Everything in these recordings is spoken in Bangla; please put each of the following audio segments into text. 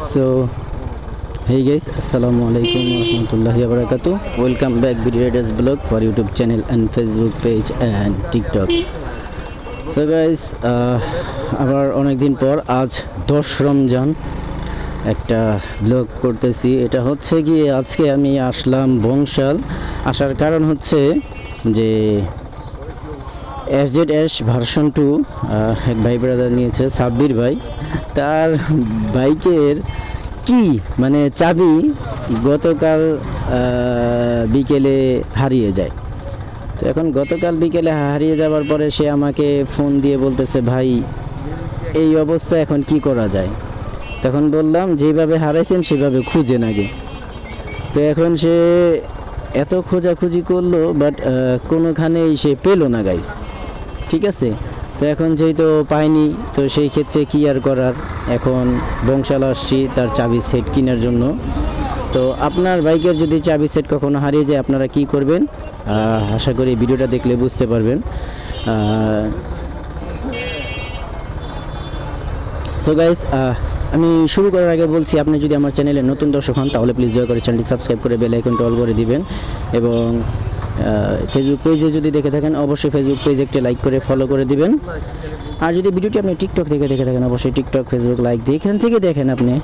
So hey guys, assalamualaikum warahmatullahi wabarakatuh. Welcome back Video Raiders Blog for YouTube channel and Facebook page and TikTok. So guys, আবার অনেকদিন পর আজ 10 রমজান একটা ব্লগ করতেছি। এটা হচ্ছে কি আজকে আমি আসলাম বংশাল। আসার কারণ হচ্ছে যে FZS ভার্সন 2 এক ভাই ব্রাদার নিয়েছে, সাব্বির ভাই। তার বাইকের কি মানে চাবি গতকাল বিকেলে হারিয়ে যায়। তো এখন গতকাল বিকেলে হারিয়ে যাওয়ার পরে সে আমাকে ফোন দিয়ে বলতেছে, ভাই এই অবস্থা এখন কি করা যায়। তখন বললাম যেভাবে হারাইছেন সেভাবে খুঁজেন আগে। তো এখন সে এত খোঁজাখুঁজি করলো, বাট কোনোখানেই সে পেলো না গাইস, ঠিক আছে। তো এখন যেহেতু পাইনি, তো সেই ক্ষেত্রে কি আর করার, এখন বংশাল আসছি তার চাবি সেট কেনার জন্য। তো আপনার বাইকের যদি চাবি সেট কখনো হারিয়ে যায় আপনারা কি করবেন, আশা করি ভিডিওটা দেখলে বুঝতে পারবেন। সো গাইস, আমি শুরু করার আগে বলছি, আপনি যদি আমার চ্যানেলে নতুন দর্শক হন তাহলে প্লিজ দয়া করে চ্যানেলটি সাবস্ক্রাইব করে বেল আইকনটা অল করে দিবেন, এবং ফেসবুক পেজে যদি দেখে থাকেন অবশ্যই ফেসবুক পেজ একটি লাইক করে ফলো করে দিবেন। আর যদি ভিডিওটি আপনি টিকটক থেকে দেখে থাকেন অবশ্যই টিকটক ফেসবুক লাইক দিয়ে এখান থেকে দেখেন আপনি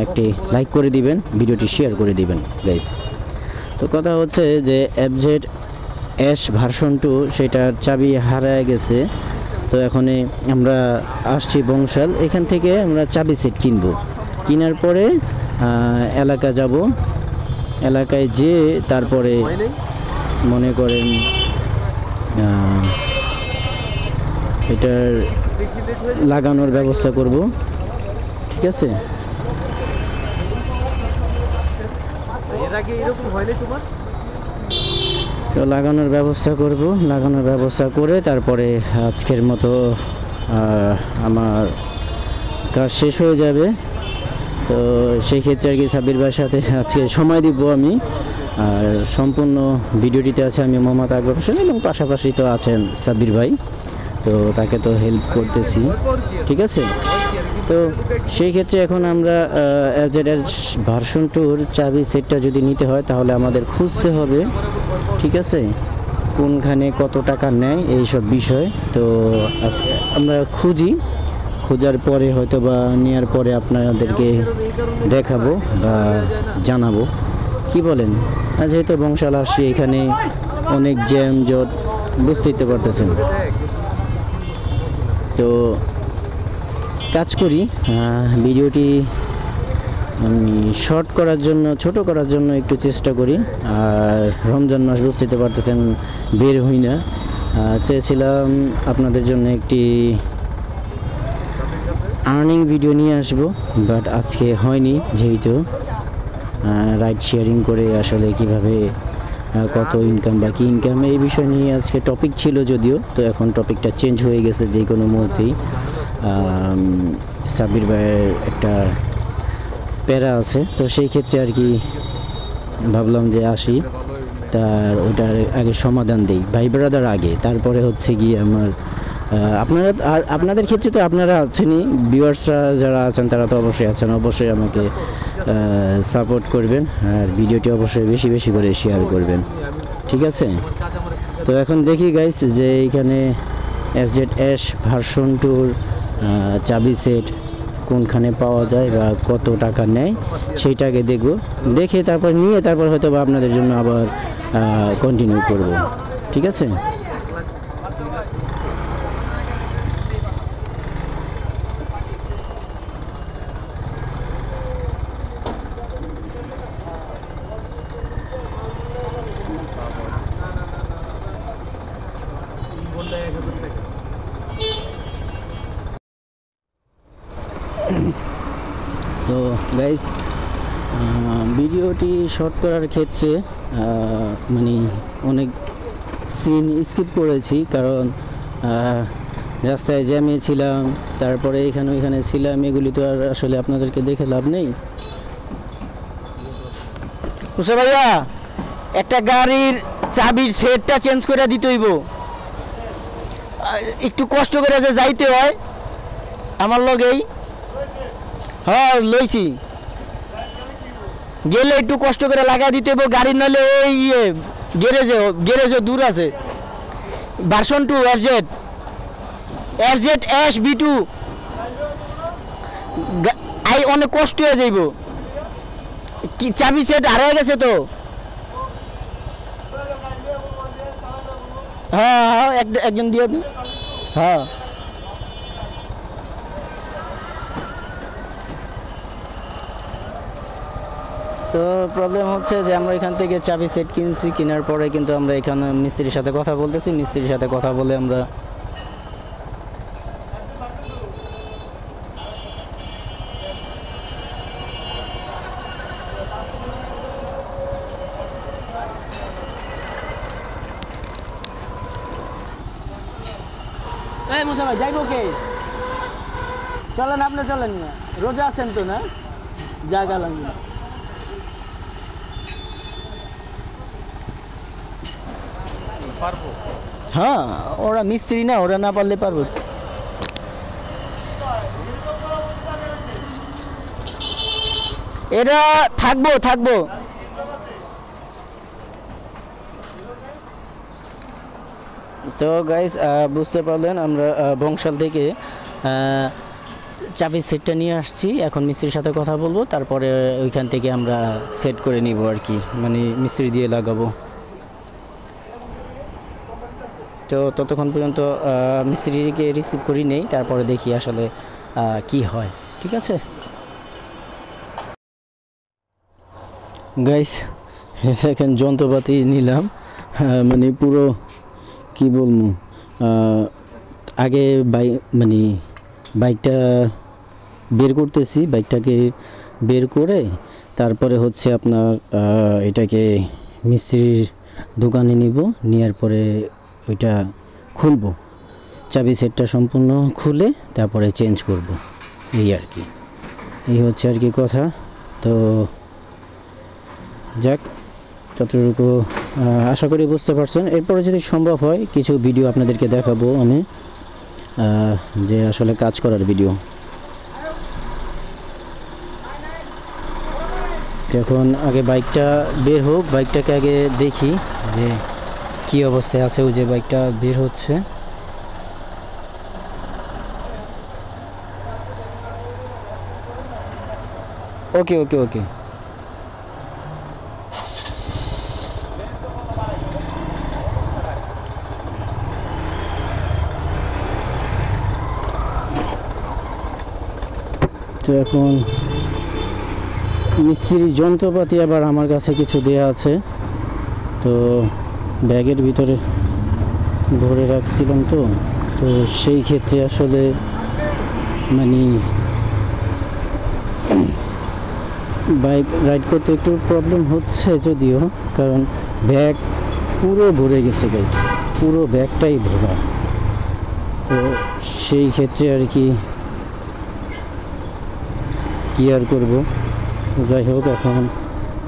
একটি লাইক করে দিবেন, ভিডিওটি শেয়ার করে দিবেন গাইস। তো কথা হচ্ছে যে FZS ভার্সন 2 সেটার চাবি হারায় গেছে। তো এখন আমরা আসছি বংশাল, এখান থেকে আমরা চাবি সেট কিনবো। কেনার পরে এলাকা যাব, এলাকায় যেয়ে তারপরে মনে করেন এটার লাগানোর ব্যবস্থা করব, ঠিক আছে। তো লাগানোর ব্যবস্থা করব, লাগানোর ব্যবস্থা করে তারপরে আজকের মতো আমার কাজ শেষ হয়ে যাবে। তো সেই ক্ষেত্রে আর কি সাব্বির ভাইয়ের সাথে আজকে সময় দিব আমি। আর সম্পূর্ণ ভিডিওটিতে আছে আমি মোহাম্মদ আকবর হোসেন, এবং পাশাপাশি তো আছেন সাব্বির ভাই, তো তাকে তো হেল্প করতেছি, ঠিক আছে। তো সেই ক্ষেত্রে এখন আমরা FZS ভার্সন 2-র চাবি সেটটা যদি নিতে হয় তাহলে আমাদের খুঁজতে হবে, ঠিক আছে, কোনখানে কত টাকা নেয় এইসব বিষয়। তো আমরা খুঁজি, খোঁজার পরে হয়তো বা নেওয়ার পরে আপনাদেরকে দেখাবো বা জানাবো, কি বলেন। আর যেহেতু বংশাল আসছি, এখানে অনেক জ্যাম জট, বুঝতেই তো পারতেছেন। তো কাজ করি, ভিডিওটি আমি শর্ট করার জন্য, ছোট করার জন্য একটু চেষ্টা করি। আর রমজান মাস বুঝতেই তো পারতেছেন, বের হই না। চেয়েছিলাম আপনাদের জন্য একটি আর্নিং ভিডিও নিয়ে আসবো, বাট আজকে হয়নি, যেহেতু রাইড শেয়ারিং করে আসলে কিভাবে কত ইনকাম বা কী ইনকাম এই বিষয় নিয়ে আজকে টপিক ছিল যদিও। তো এখন টপিকটা চেঞ্জ হয়ে গেছে, যে কোনো মুহূর্তেই সাব্বির ভাইয়ের একটা প্যারা আছে, তো সেই ক্ষেত্রে আর কি ভাবলাম যে আসি, তার ওটার আগে সমাধান দেই, ভাই ব্রাদার আগে, তারপরে হচ্ছে গিয়ে আমার আপনারা। আর আপনাদের ক্ষেত্রে তো আপনারা আছেনই, ভিউয়ার্সরা যারা আছেন তারা তো অবশ্যই আছেন, অবশ্যই আমাকে সাপোর্ট করবেন, আর ভিডিওটি অবশ্যই বেশি বেশি করে শেয়ার করবেন, ঠিক আছে। তো এখন দেখি গাইস যে এখানে FZS ভার্সন 2-র চাবি সেট কোনখানে পাওয়া যায় বা কত টাকা নেয় সেইটাকে দেখব, দেখে তারপর নিয়ে তারপর হয়তো বা আপনাদের জন্য আবার কন্টিনিউ করব, ঠিক আছে। সো গাইস, ভিডিওটি শর্ট করার ক্ষেত্রে মানে অনেক সিন স্কিপ করেছি, কারণ রাস্তায় জ্যামে ছিলাম, তারপরে এখানে ওইখানে ছিলাম, এগুলি তো আর আসলে আপনাদেরকে দেখে লাভ নেই। বুঝছো ভাইয়া, একটা গাড়ির চাবির সেটটা চেঞ্জ করে দিতে হইব, একটু কষ্ট করে যে যাইতে হয় আমার লগেই। হ্যাঁ লইছি, গেলে একটু কষ্ট করে লাগা দিতে হবে গাড়ি, নাহলে ওই গ্যারেজে দূর আছে। ভার্সন 2 FZ S B2 অনেক কষ্ট হয়ে যাইব। কি চাবি সেট হারিয়ে গেছে তো। হ্যাঁ একজন দিয়ে দিন। হ্যাঁ তো প্রবলেম হচ্ছে যে আমরা এখান থেকে চাবি সেট কিনছি, কেনার পরে কিন্তু আমরা এখানে মিস্ত্রির সাথে কথা বলতেছি। মিস্ত্রির সাথে কথা বলে আমরা মুসা ভাই যাইব কে? চলেন, আপনি চলেন না, রোজা আছেন তো না? জায়গা লাগবে। হ্যাঁ ওরা মিস্ত্রি না, ওরা না পারলে পারবো। এরা থাকবো। তো গাইস বুঝতে পারলেন, আমরা বংশাল থেকে চাবির সেটটা নিয়ে আসছি। এখন মিস্ত্রির সাথে কথা বলবো, তারপরে ওইখান থেকে আমরা সেট করে নিব আর কি, মানে মিস্ত্রি দিয়ে লাগাবো। তো ততক্ষণ পর্যন্ত মিস্ত্রিকে রিসিভ করি নেই, তারপরে দেখি আসলে কি হয়। ঠিক আছে গাইস, দেখেন যন্ত্রপাতি নিলাম, মানে পুরো কি বলবো, আগে মানে বাইকটা বের করতেছি, বাইকটাকে বের করে তারপরে হচ্ছে আপনার এটাকে মিস্ত্রির দোকানে নিব, নেওয়ার পরে ওইটা খুলবো, চাবি সেটটা সম্পূর্ণ খুলে তারপরে চেঞ্জ করব, এই আর কি, এই হচ্ছে আর কি কথা। তো যাক, ততটুকু আশা করি বুঝতে পারছেন। এরপরে যদি সম্ভব হয় কিছু ভিডিও আপনাদেরকে দেখাবো আমি, যে আসলে কাজ করার ভিডিও। এখন আগে বাইকটা বের হোক, বাইকটাকে আগে দেখি যে কি অবস্থায় আছে। ওই যে বাইকটা বের হচ্ছে, ওকে ওকে ওকে। তো এখন মিস্ত্রির যন্ত্রপাতি আবার আমার কাছে কিছু দেয়া আছে, তো ব্যাগের ভিতরে ভরে রাখছিলাম। তো তো সেই ক্ষেত্রে আসলে মানে বাইক রাইড করতে একটু প্রবলেম হচ্ছে যদিও, কারণ ব্যাগ পুরো ভরে গেছে গাইস, পুরো ব্যাগটাই ভরা। তো সেই ক্ষেত্রে আর কি আর করব। যাই হোক, এখন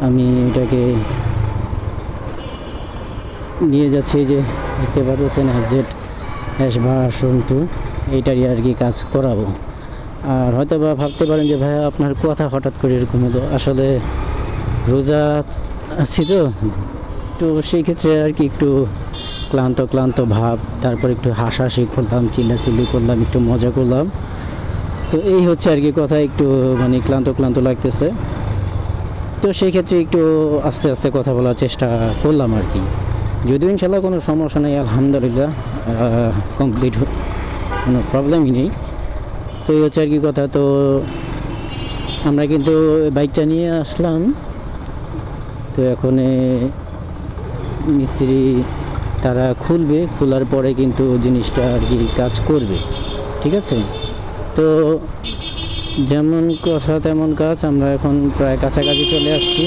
আমি এটাকে নিয়ে যাচ্ছি, যে দেখতে পাচ্ছেন FZ ভার্সন 2, এইটারই আর কি কাজ করাবো। আর হয়তো বা ভাবতে পারেন যে ভাইয়া আপনার কথা হঠাৎ করে এরকম হলো, আসলে রোজা আছি তো সেই ক্ষেত্রে আর কি একটু ক্লান্ত ভাব, তারপর একটু হাসাহাসি করলাম, চিল্লাচিল্লি করলাম, একটু মজা করলাম। তো এই হচ্ছে আর কি কথা, একটু মানে ক্লান্ত লাগতেছে। তো সেই ক্ষেত্রে একটু আস্তে আস্তে কথা বলার চেষ্টা করলাম আর কি, যদিও ইনশাল্লাহ কোনো সমস্যা নেই, আলহামদুলিল্লাহ কমপ্লিট, কোনো প্রবলেমই নেই। তো এই হচ্ছে আর কি কথা। তো আমরা কিন্তু বাইকটা নিয়ে আসলাম, তো এখন মিস্ত্রি তারা খুলবে, খোলার পরে কিন্তু জিনিসটা আর কি কাজ করবে। ঠিক আছে, তো যেমন কথা তেমন কাজ, আমরা এখন প্রায় কাছাকাছি চলে আসছি।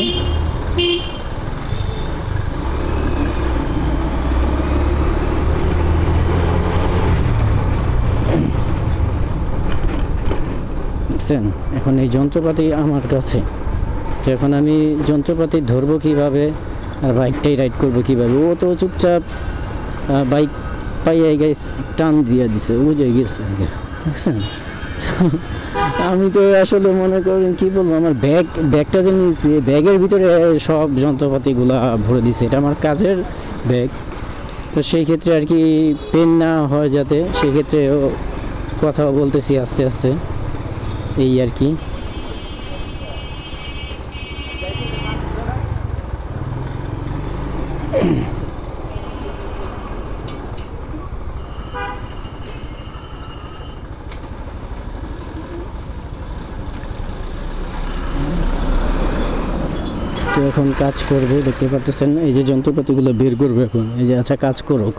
বুঝছেন, এখন এই যন্ত্রপাতি আমার কাছে, তো এখন আমি যন্ত্রপাতি ধরবো কিভাবে আর বাইকটাই রাইড করবো কিভাবে। ও তো চুপচাপ বাইক পাইয়ে গেছে, টান দিয়ে দিছে, বুঝে গেছে, বুঝছেন। আমি তো আসলে মনে করেন কি বলবো, আমার ব্যাগটা যে নিয়েছি, ব্যাগের ভিতরে সব যন্ত্রপাতিগুলা ভরে দিছে। এটা আমার কাজের ব্যাগ, তো সেই ক্ষেত্রে আর কি পেন না হয় যাতে, সেই ক্ষেত্রে কথা বলতেছি আস্তে আস্তে, এই আর কি। তো এখন কাজ করবে, দেখতে পাচ্ছেন এই যে যন্ত্রপাতিগুলো বের করবে এখন, এই যে আচ্ছা কাজ করুক।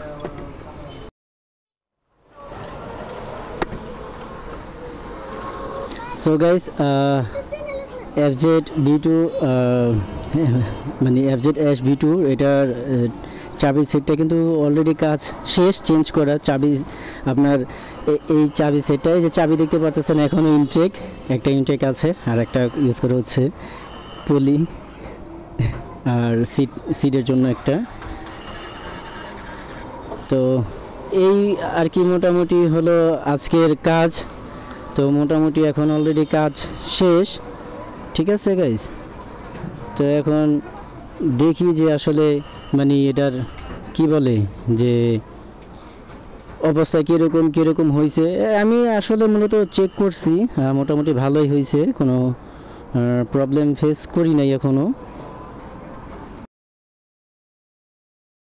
সো গাইস, FZ-B2 মানে FZ-V2 এটার চাবি সেটটা কিন্তু অলরেডি কাজ শেষ, চেঞ্জ করা চাবি আপনার। এই চাবি সেটটাই যে চাবি দেখতে পাচ্ছেন, এখনও ইনটেক, একটা ইনটেক আছে, আর একটা ইউজ করা হচ্ছে পলি, আর সিটের জন্য একটা। তো এই আর কি মোটামুটি হলো আজকের কাজ। তো মোটামুটি এখন অলরেডি কাজ শেষ, ঠিক আছে গাইজ। তো এখন দেখি যে আসলে মানে এটার কি বলে যে অবস্থা কীরকম হয়েছে। আমি আসলে মূলত চেক করছি, মোটামুটি ভালোই হয়েছে, কোনো প্রবলেম ফেস করি নাই এখনও।